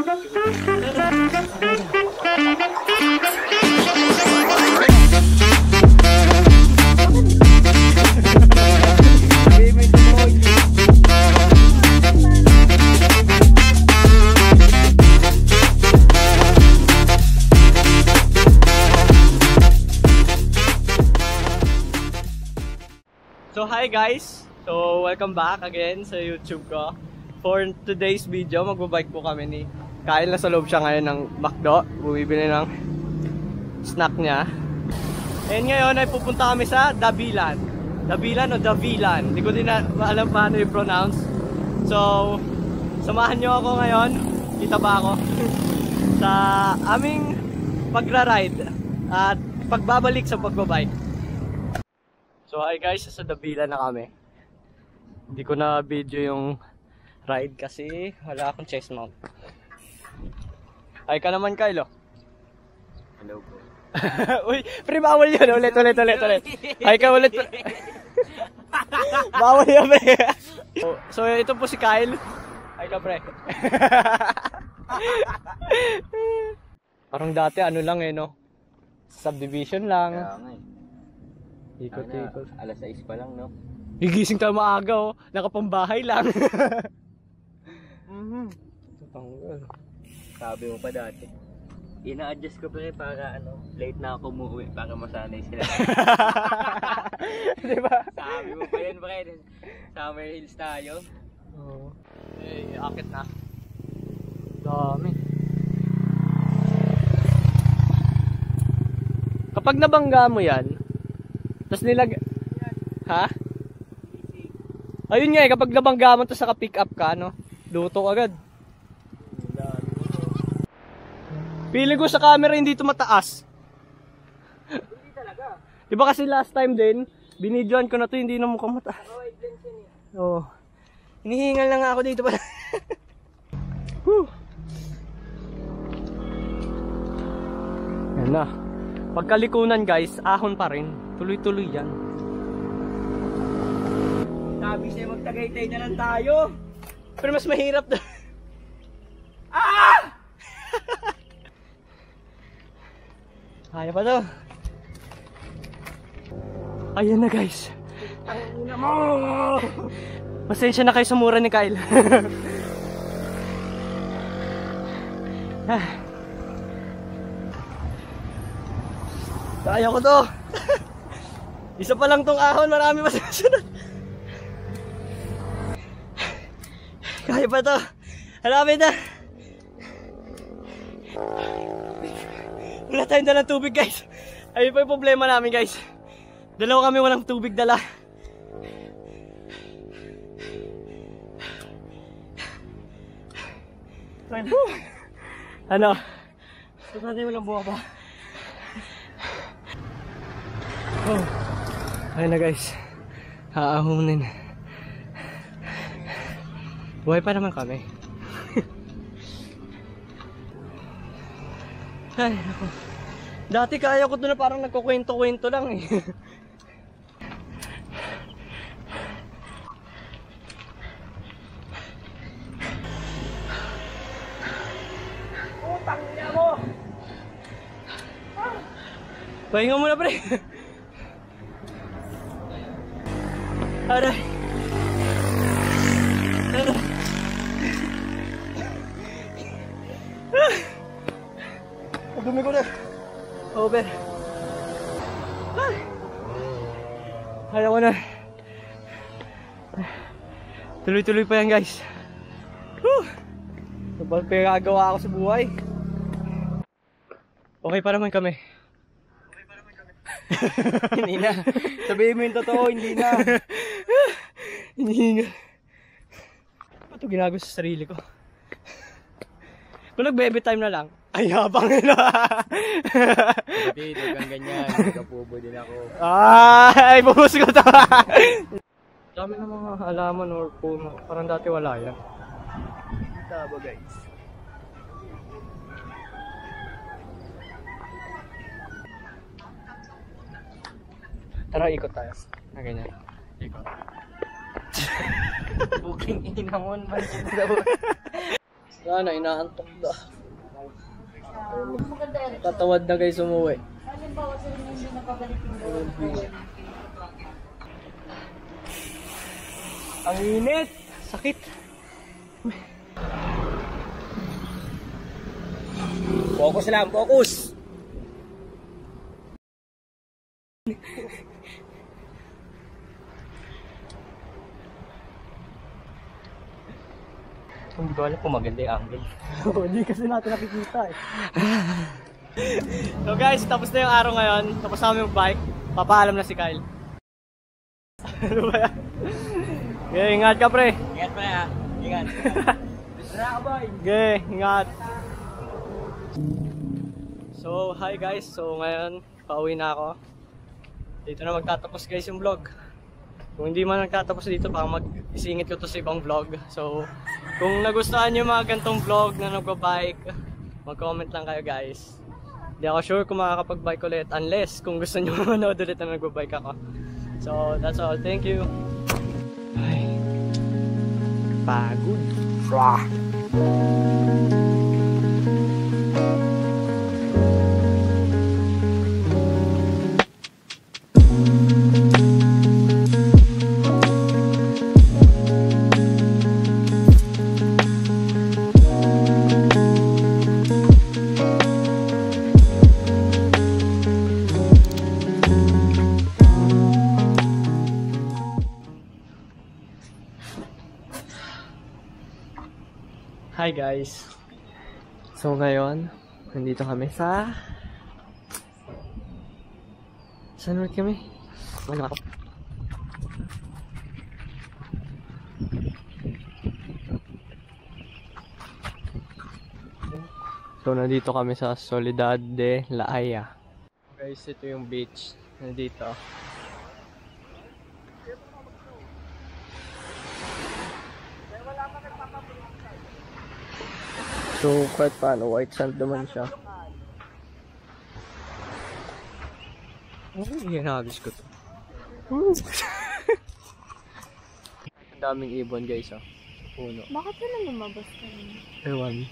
So hi guys! So welcome back again sa YouTube ko. For today's video, magbabike po kami ni Kyle. Nasa loob siya ngayon ng McDo. Bumibili ng snack niya. And ngayon ay pupunta kami sa Davilan. Davilan o Davilan? Hindi ko din alam paano i-pronounce. So, samahan nyo ako ngayon. Kita ba ako? Sa aming pagra-ride at pagbabalik sa pagbabike. So hi guys, sa Davilan na kami. Hindi ko na video yung ride kasi wala akong chest mount. Hi ka naman, Kyle. Hello bro. Uy, pre, bawal yun. Ulit. Hi ka ulit. Bawal yun, pre. So ito po si Kyle. Hi ka, pre. Parang dati ano lang eh, no? Subdivision lang. Kaya nga eh. Ikot-ikot. Alas 6 pa lang, no? Gigising tayo maaga, oh. Nakapambahay lang. Sabi mo pa dati. Ina-adjust ko pa rin para late na ako umuwi para masanay sila. Diba? Sabi mo pa yun, pre. Summer Hills tayo. Oo. Eh, akit na. Dami. Kapag nabangga mo yan, tapos ha? Ayun nga eh, kapag nabangga mo tapos naka-pick up ka, no? Luto agad. Feeling ko sa camera hindi ito mataas. Hindi talaga. Diba kasi last time din, binidyoan ko na to, hindi na mukhang mataas. Wide lens yun eh. Oo. Hinihingal na nga ako dito pala. Whew. Yan na. Pagkalikunan guys, ahon pa rin. Tuloy-tuloy yan. Sabi siya magtagaytay na lang tayo. Pero mas mahirap na. Ah! Kaya pa to. Ayan na guys. Tangina mo! Pasensya na kayo sa mura ni Kyle. Kaya ko to. Isa pa lang tong ahon, marami pa susunod. Kaya pa to. Halapit na. Wala tayong dalang tubig guys. Ayun pa yung problema namin guys. Dalawa kami walang tubig dala. Ano? Gusto natin walang buha pa. Oh. Ayun na guys. Haahunin. Buhay pa naman kami. Ay, ako. Dati kaya ko ito na parang nagkukwento-kwento lang eh. Utang niya mo! Pahinga muna pre. Aray. Dumi ko na. Over. Kaya ko na. Tuloy-tuloy pa yan guys. Sabal pa yung gagawa ako sa buhay. Okay pa naman kami. Hindi na. Sabihin mo yung totoo, hindi na. Hindi nga. Ano ito ginagawa sa sarili ko? Kung nag-baby time na lang, ay habang na. Hindi, huwag ganyan. Nagkapubo din ako. Ay, bubus ko ito. Dami ng mga halaman or puno. Parang dati wala yan. Taba guys. Tara, ikot tayo. Na ganyan. Ikot. Booking inamon man daw. Wala na, inaantok na. Tatawad na guys umuwi. Ang init! Sakit! Focus lang, focus! Hindi ko alam kung maganda yung angle. Hindi kasi natin nakikita eh. So guys, tapos na yung araw ngayon. Tapos namin yung bike. Papaalam na si Kyle. Ano ba yan? Okay, ingat ka pre. Ingat pa ya. Ingat. Okay, ingat. So, hi guys. So ngayon, pauwi na ako. Dito na magtatapos guys yung vlog. Kung hindi man nagtatapos dito, baka mag-isingit ko to sa ibang vlog. So, kung nagustuhan nyo mga gantong vlog na nagbabike, mag-comment lang kayo guys. Hindi ako sure kung makakapag-bike ulit unless kung gusto nyo manood ulit na nagbabike ako. So, that's all. Thank you. Ay, pagod. Hi guys. So ngayon, nandito kami sa... Saan ulit kami? Wala ako. So nandito kami sa Soledad de la Haya. Guys, ito yung beach. Nandito. So, kahit paano, white sand naman siya. Hinagis ko to. Ang daming ibon guys, oh. Puno. Bakit sila lumabas ka rin? Ewan.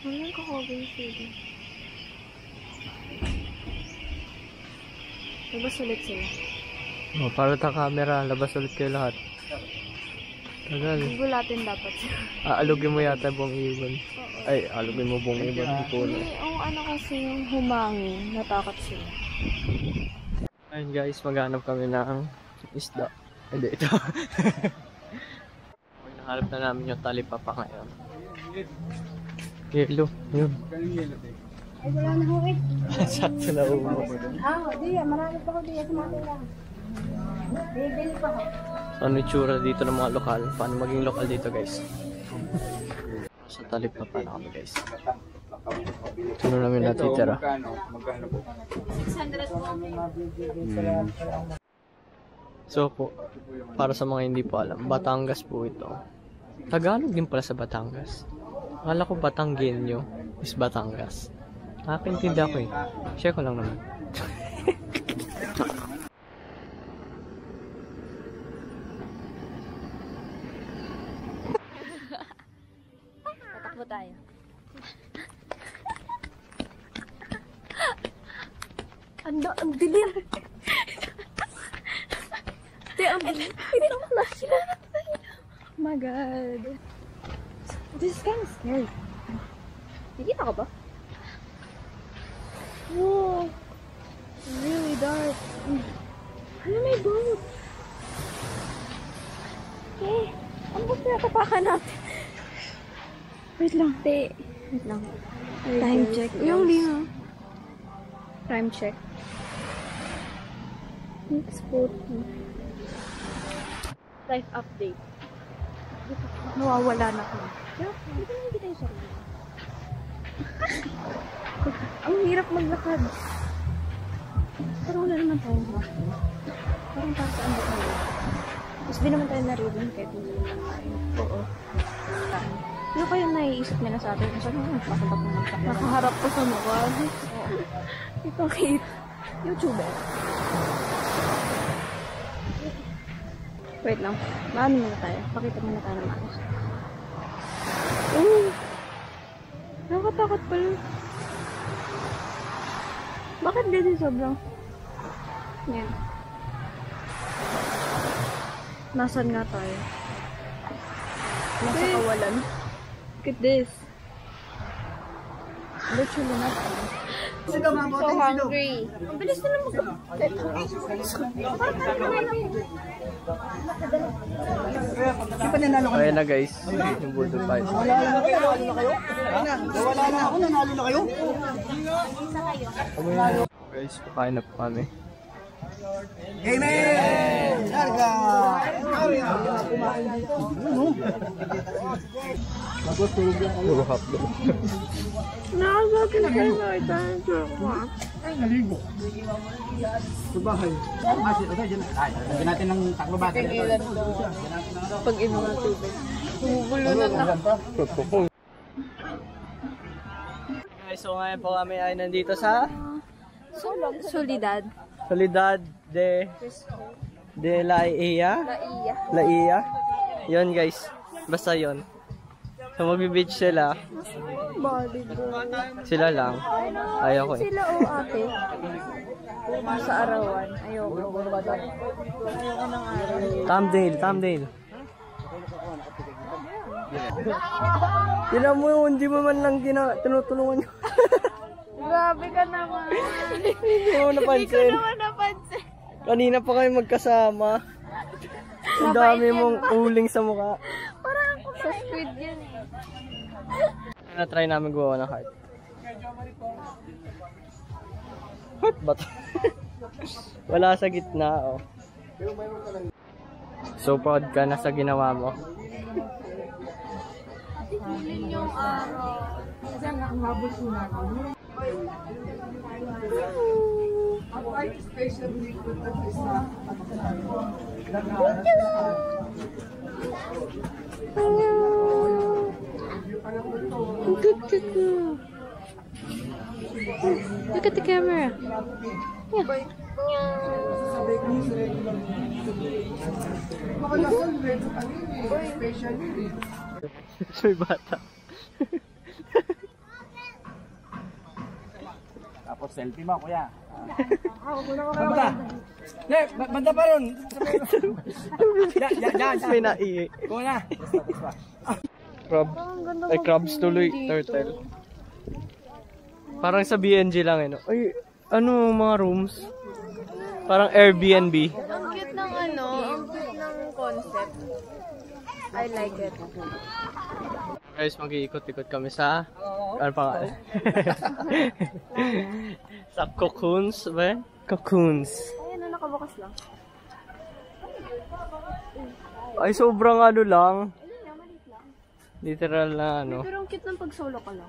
Walang kakagay sila. Labas ulit sila. Oh, para ta camera, labas ulit kayo lahat. Tagal. Gulatin dapat sila. Aalugin mo yata buong ibon. Oo. Ay, alugin mo buong ibon. Puno. Ang ano kasi yung humangin, natakot sila. Ayun guys, maghanap kami ng isda. Hindi, ito. Nahanap na namin yung talipapa ngayon. Yelo, yun. Ay, wala na ho eh. Sakto na umo. Di, marami pa ko di. Sumati lang. Bibili pa ho. So, ano yung tsura dito ng mga lokal? Paano maging lokal dito guys? Sa talipapa na kami guys. Ito na namin natitira. 600 po. So po, para sa mga hindi po alam, Batangas po ito. Tagalog din pala sa Batangas. Akala ko Batanggenyo is Batangas. Nakakaintindi ako eh. Share ko lang naman. Tatakbo tayo. Ang dilim. Ang dilim. Hindi naman na sila. Oh my God. This is kind of scary. Nakikita ka ba? Whoa. Really dark. Ano may boat? Eh, ano ba pinatapakan natin? Wait lang. Wait lang. Time check. Yung lino. Time check. Next photo. Life update. Nawawala na kami. Dito na hindi tayo sarili. Ang hirap maglakad. Pero wala naman tayong makakita. Parang para saan ba tayo? Tapos di naman tayo narinig kahit hindi naman tayo. Oo. Ano kayo naiisip nila sa atin? Saan mo nagpapabag mo ng sakla? Nakaharap ko sa mukha. Oo. Ito kate. YouTuber. Wait lang. Maano muna tayo? Pakita muna tayo ng maayos. Nakakatakot pala. Bakit ganyan sobrang? Yan. Nasaan nga tayo? Nasa kawalan. Look at this. Literally not. So hungry. Ang bilis na lang Ayan na guys. Yung Budol Fight. Wala na ako, nanalo na kayo. Guys, kakain na po kami. Amen! Larga! Puro hotdog. Nakakatin kayo na ito. Ay, naligo. Sa bahay. Lagyan natin ng taklo bata. Pag inom ng tubig. Bumubulo na na. Guys, so ngayon po kami ay nandito sa Solidad. Solidad de La Ia. Laiya. La Ia. Yun guys. Basta yun. So magbe-beach sila. Body boy. Sila lang. Ayaw ko eh. Sila o ate. Sa arawan. Ayoko. Ayoko ng araw. Thumbnail. Tinan mo yun, hindi mo man lang tinutulungan nyo. Grabe ka naman. Hindi mo napansin. napansin. Kanina pa kayo magkasama. Ang dami mong uling sa mukha. Parang sa squid yan. Na-try namin gawa ng heart. Heart ba ito? Wala sa gitna, oh. So proud ka na sa ginawa mo. Hulin yung araw. Look at the camera. May bata. Tapos selfie mo, kuya. Banda! Banda pa ron! May naihi. Kuya! Crab. Ay, crabs tuloy. Turtle. Parang sa BNG lang eh, no? Ay, ano mga rooms? Parang Airbnb. Ang cute ng ano, ang cute ng concept. I like it. Guys, mag-iikot-ikot kami sa... Ano pa? Sa Cocoons, ba? Cocoons. Ayun na, nakabukas lang. Ay, sobrang ano lang. Literal na ano. Pero ang cute ng pag solo ka lang.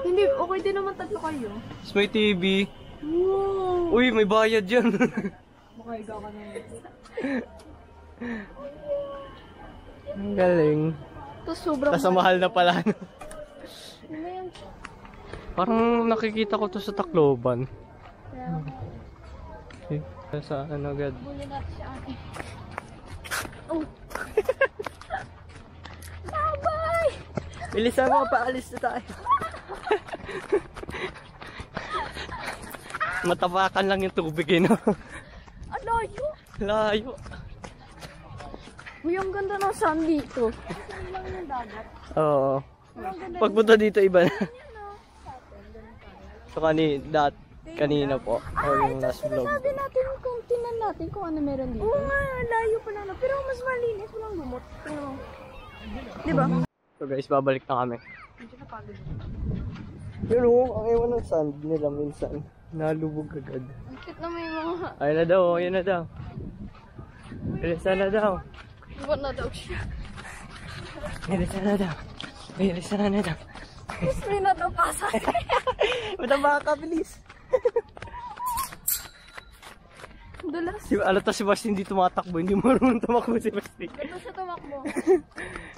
Hindi, okay din naman tatlo kayo. Tapos may TV. Wow! Uy, may bayad yan. Makaiga ka na. Ang galing. Tapos sobrang Tapos mahal na pala. No? Ano yung... Parang nakikita ko to sa Tacloban. Okay. Sa ano agad. Buli natin siya ate. Oh! Sabay! Bilisan mo, paalis na tayo. Matapakan lang yung tubig eh, no? Ang layo! Layo. Uy, ang ganda ng sun dito. Ang lang yung dagat. Oo. Ang ganda Pagpunta dito iba na. no? So kanina po. O yung last vlog. Sabi natin kung tinan natin kung ano meron dito. Oo nga, layo pa na. Pero mas malinis, walang lumot. Diba? So guys, babalik na kami. Medyo napagod. Pero ang ewan ng sand nila minsan. Nalubog agad. Ang cute na may mga... Ayun na daw, ayun na daw. Bilisan na daw. Iwan na daw siya. Bilisan na daw. Bilisan na daw. Gusto rin na daw pasas. Mataba ka, bilis. Dulas. Alata si Basti hindi tumatakbo. Hindi marunong tumakbo si Basti. Ganto siya tumakbo.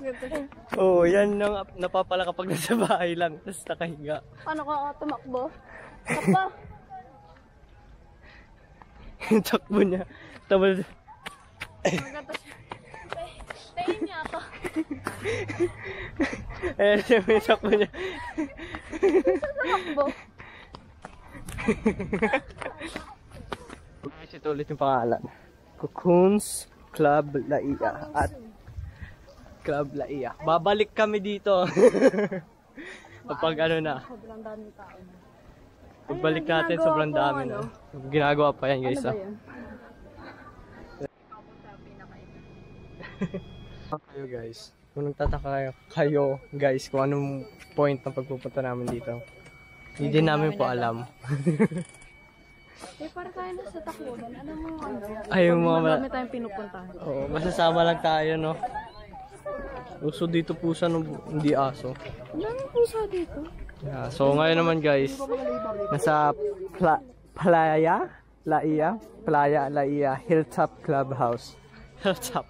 Ganto siya. Oo, yan ang napapala kapag nasa bahay lang. Tapos nakahiga. Paano ka tumakbo? Takbo. Yung takbo niya. Tapos... Ganto siya. Tayin niya ako. Eh, siya ko niya. Takbo. Guys, ito ulit yung pangalan. Cocoons Club Laia at Club Laia. Babalik kami dito. Kapag ano na. Sobrang daming tao na. Pagbalik natin, sobrang dami na. Ginagawa pa yan, guys. Ano ba yan? Kayo, guys. Kung nagtataka kayo, guys, kung anong point ng pagpupunta namin dito. Hindi namin po alam. Eh, para tayo na sa Tacloban. Alam mo, Ay, yung mga... marami tayong pinupuntahan. Oo, masasama lang tayo, no? Uso dito pusa, no? Hindi aso. Ang daming pusa dito. Yeah, so ngayon naman, guys, nasa Playa Laia Hilltop Clubhouse. Hilltop.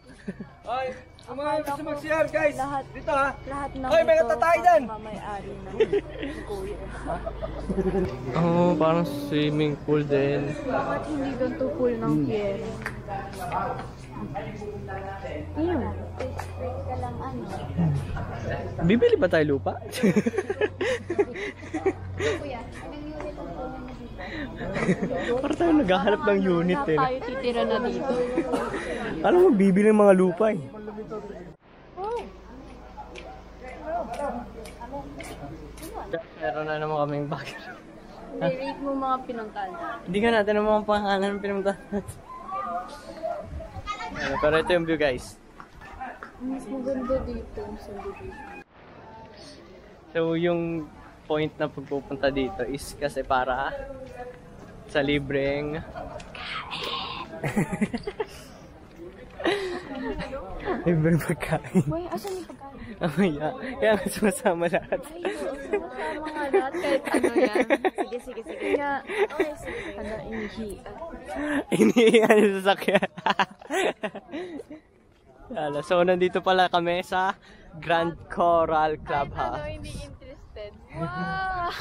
Ay, ang mga gusto mag-share, guys. Lahat, Dito, ha? lahat ng Ay, may natatay dyan! May-ari na kuya. Oh, parang swimming pool din. Bakit hindi doon to pool ng Piero? Ayun. Ka lang ano. Bibili ba tayo lupa? Kuya, ilang unit ang kuha na dito? Parang tayo naghahanap ng unit, eh. Tayo titira na dito. Alam mo, bibili ng mga lupa, eh. Meron na naman kaming bagay. I-rate mo mga pinuntahan. Hindi ka natin ang mga pangalan ng pinuntahan natin. Pero ito yung view, guys. Mas maganda dito sa bibig. So, yung point na pagpupunta dito is kasi para sa libreng libreng pagkain. Boy, asan yung pagkain? Amaya. Kaya nga sumasama lahat. Sama nga lahat kahit ano yan. Sige. Kaya, okay, sige. Ano, inihian. Iniiyan yung sasakyan. So, nandito pala kami sa Grand Coral Club, ha? Hindi interested. Wow!